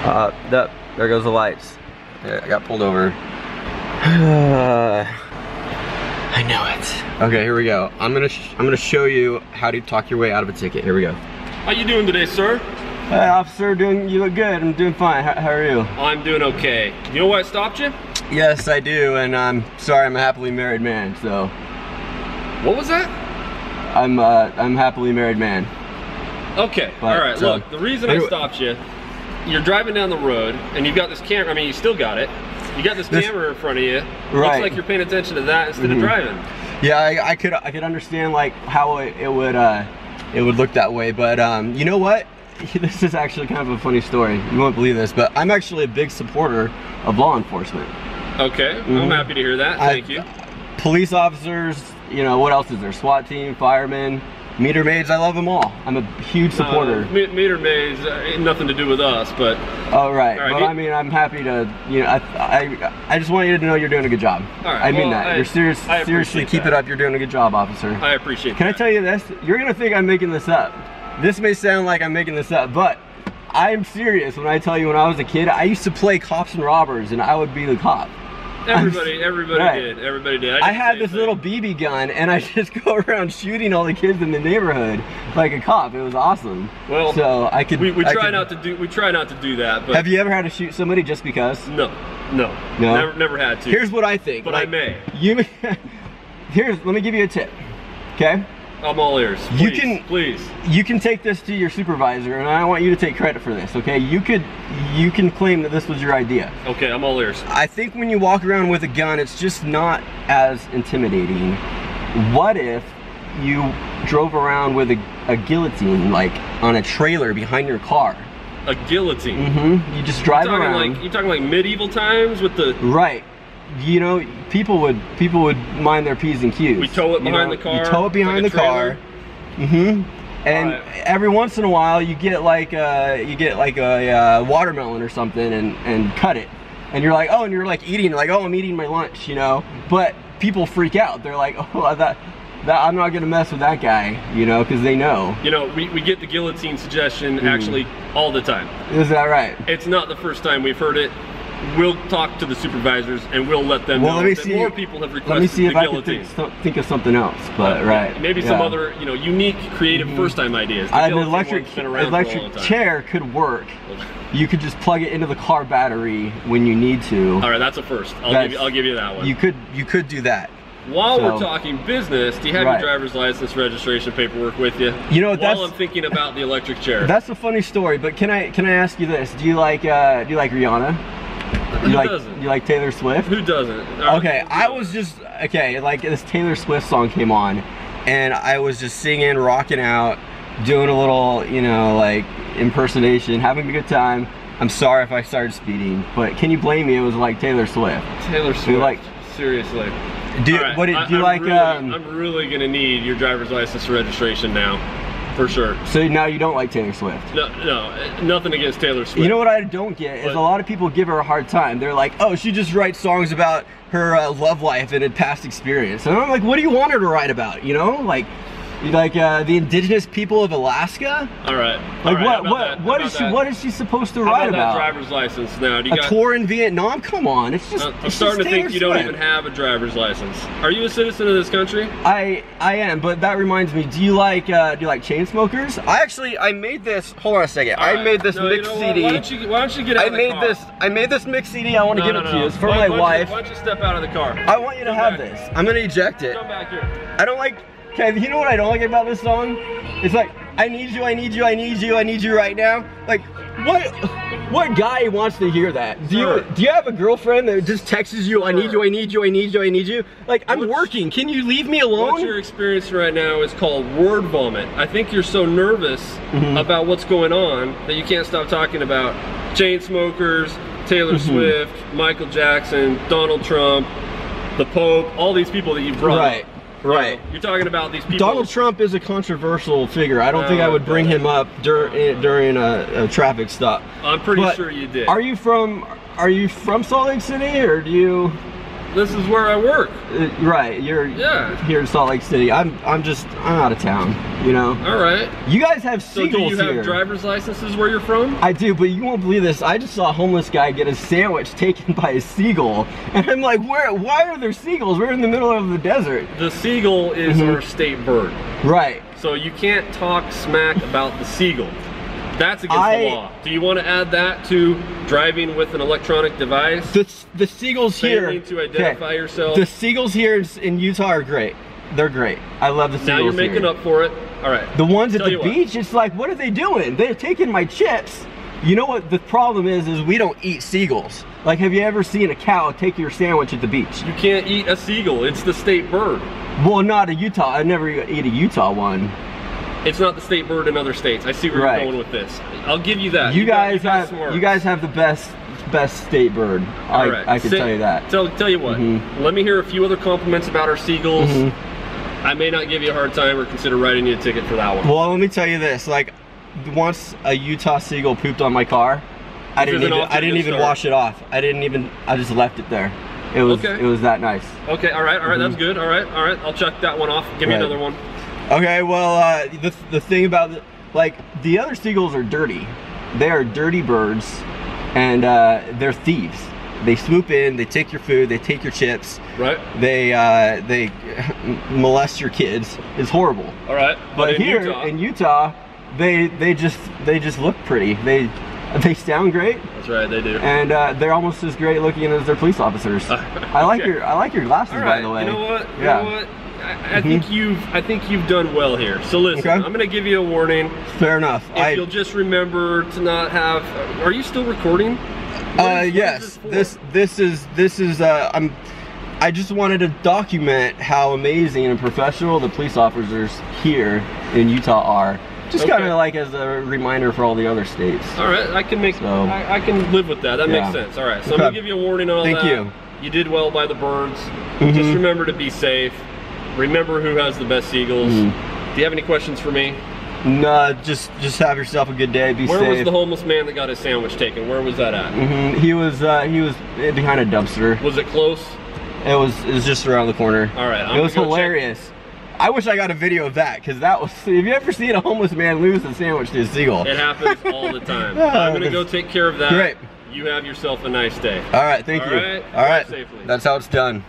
There goes the lights. Yeah, I got pulled over. I know it. Okay, here we go. I'm gonna show you how to talk your way out of a ticket. Here we go. How you doing today, sir? Hey, officer, you look good. I'm doing fine. How are you? I'm doing okay. You know why I stopped you? Yes, I do, and I'm sorry. I'm a happily married man. So. What was that? I'm a happily married man. Okay. All right. Look, the reason I stopped you, you're driving down the road, and you've got this camera. I mean, you still got it. You got this camera in front of you. Right. Looks like you're paying attention to that instead of driving. Yeah, I could understand like how it would look that way, but you know what? This is actually kind of a funny story. You won't believe this, but I'm actually a big supporter of law enforcement. Okay, I'm happy to hear that. Thank you. Police officers, you know, what else is there? SWAT team, firemen, meter maids, I love them all. I'm a huge supporter. Meter maids, nothing to do with us, but... Oh, right. But I mean, I'm happy to, you know, I just want you to know you're doing a good job. All right. I mean that. You're seriously, keep it up. You're doing a good job, officer. I appreciate that. Can I tell you this? You're going to think I'm making this up. This may sound like I'm making this up, but I'm serious when I tell you when I was a kid, I used to play cops and robbers, and I would be the cop. Everybody did. I had this little BB gun, and I just go around shooting all the kids in the neighborhood like a cop. It was awesome. Well, so I could. We try not to do that. But have you ever had to shoot somebody just because? No. Never had to. Here's what I think. But like, I may. Let me give you a tip. Okay. I'm all ears. Please. You can take this to your supervisor, and I want you to take credit for this, okay? You can claim that this was your idea. Okay, I'm all ears. I think when you walk around with a gun, it's just not as intimidating. What if you drove around with a guillotine, like, on a trailer behind your car? A guillotine? Mm-hmm. You just drive around. You're talking like medieval times with the... Right. You know, people would mind their P's and Q's. We tow it behind the car. You tow it behind the car. Mm-hmm. And every once in a while, you get like a watermelon or something and cut it. And you're like, oh, and you're like eating, like, oh, I'm eating my lunch, you know. But people freak out. They're like, oh, that I'm not gonna mess with that guy, you know, because they know. You know, we get the guillotine suggestion actually all the time. Is that right? It's not the first time we've heard it. We'll talk to the supervisors and we'll let them know that more people have requested the guillotine. Let me see if I can think of something else, but maybe some other, you know, unique, creative first-time ideas. An electric chair could work. You could just plug it into the car battery when you need to. All right, that's a first. I'll give you that one. You could do that. While we're talking business, do you have your driver's license registration paperwork with you? You know, while I'm thinking about the electric chair. That's a funny story, but can I ask you this? Do you like Rihanna? Who doesn't? You like Taylor Swift? Who doesn't? Okay, like this Taylor Swift song came on, and I was just singing, rocking out, doing a little, you know, like impersonation, having a good time. I'm sorry if I started speeding, but can you blame me? It was like Taylor Swift. Taylor Swift. Seriously. I'm really gonna need your driver's license registration now. For sure. So now you don't like Taylor Swift? No, nothing against Taylor Swift. You know what I don't get is a lot of people give her a hard time. They're like, oh, she just writes songs about her love life and a past experience. And I'm like, what do you want her to write about? You know, like the indigenous people of Alaska. All right. Like what is she supposed to write about? That driver's license now. Do you got a tour in Vietnam? Come on, it's just. I'm starting to think you don't even have a driver's license. Are you a citizen of this country? I am, but that reminds me. Do you like chain smokers? I made this. Hold on a second. I made this mixed CD. Why don't you get out of the car? I made this mixed CD. I want to give it to you. It's for my wife. Why don't you step out of the car? I want you to have this. I'm gonna eject it. Come back here. I don't like. Okay, you know what I don't like about this song? It's like, I need you, I need you, I need you, I need you right now. Like, what guy wants to hear that? Do you have a girlfriend that just texts you, I need you, I need you, I need you, I need you? Like, I'm working, can you leave me alone? What you're experiencing right now is called word vomit. I think you're so nervous about what's going on that you can't stop talking about chain smokers, Taylor Swift, Michael Jackson, Donald Trump, the Pope, all these people that you brought up. Right. You're talking about these people. Donald Trump is a controversial figure. I don't think I would bring him up during a traffic stop. I'm pretty sure you did. Are you from Salt Lake City, or do you? this is where I work. Right, you're here in Salt Lake City. I'm out of town, you know? All right. You guys have seagulls here. So do you have driver's licenses where you're from? I do, but you won't believe this. I just saw a homeless guy get a sandwich taken by a seagull. And I'm like, why are there seagulls? We're in the middle of the desert. The seagull is our state bird. Right. So you can't talk smack about the seagull. That's against the law. Do you want to add that to driving with an electronic device? The seagulls here. Failing to identify yourself. The seagulls here in Utah are great. They're great. I love the seagulls. Now you're making up for it. All right. The ones at the beach, it's like, what are they doing? They're taking my chips. You know what the problem is we don't eat seagulls. Like, have you ever seen a cow take your sandwich at the beach? You can't eat a seagull. It's the state bird. Well, not a Utah. I never eat a Utah one. It's not the state bird in other states. I see where you're going with this. I'll give you that. You guys have the best state bird. I can tell you that. Tell you what. Let me hear a few other compliments about our seagulls. I may not give you a hard time or consider writing you a ticket for that one. Well, let me tell you this. Like, once a Utah seagull pooped on my car, I didn't even wash it off. I just left it there. It was that nice. Okay, all right, that's good. All right, I'll check that one off. Give me another one. Okay, well, the thing about the other seagulls are dirty. They are dirty birds, and they're thieves. They swoop in, they take your food, they take your chips. Right. They molest your kids. It's horrible. All right. But here in Utah, they just look pretty. They sound great. That's right, they do. And they're almost as great looking as their police officers. I like your glasses, by the way. You know what? You know what? I think you've done well here. So listen, I'm going to give you a warning. Fair enough. If you'll just remember to not have. Are you still recording? Yes. This is. I just wanted to document how amazing and professional the police officers here in Utah are. Just kind of like as a reminder for all the other states. All right, I can live with that. That makes sense. All right, so I'm gonna give you a warning on all that. Thank you. You did well by the birds. Just remember to be safe. Remember who has the best seagulls. Do you have any questions for me? No, just have yourself a good day. Be safe. Where was the homeless man that got his sandwich taken? Where was that at? He was behind a dumpster. Was it close? It was just around the corner. All right, it was hilarious. I wish I got a video of that, because that was. Have you ever seen a homeless man lose a sandwich to a seagull? It happens all the time. I'm gonna go take care of that. Great. You have yourself a nice day. All right, thank you. All right, safely. That's how it's done.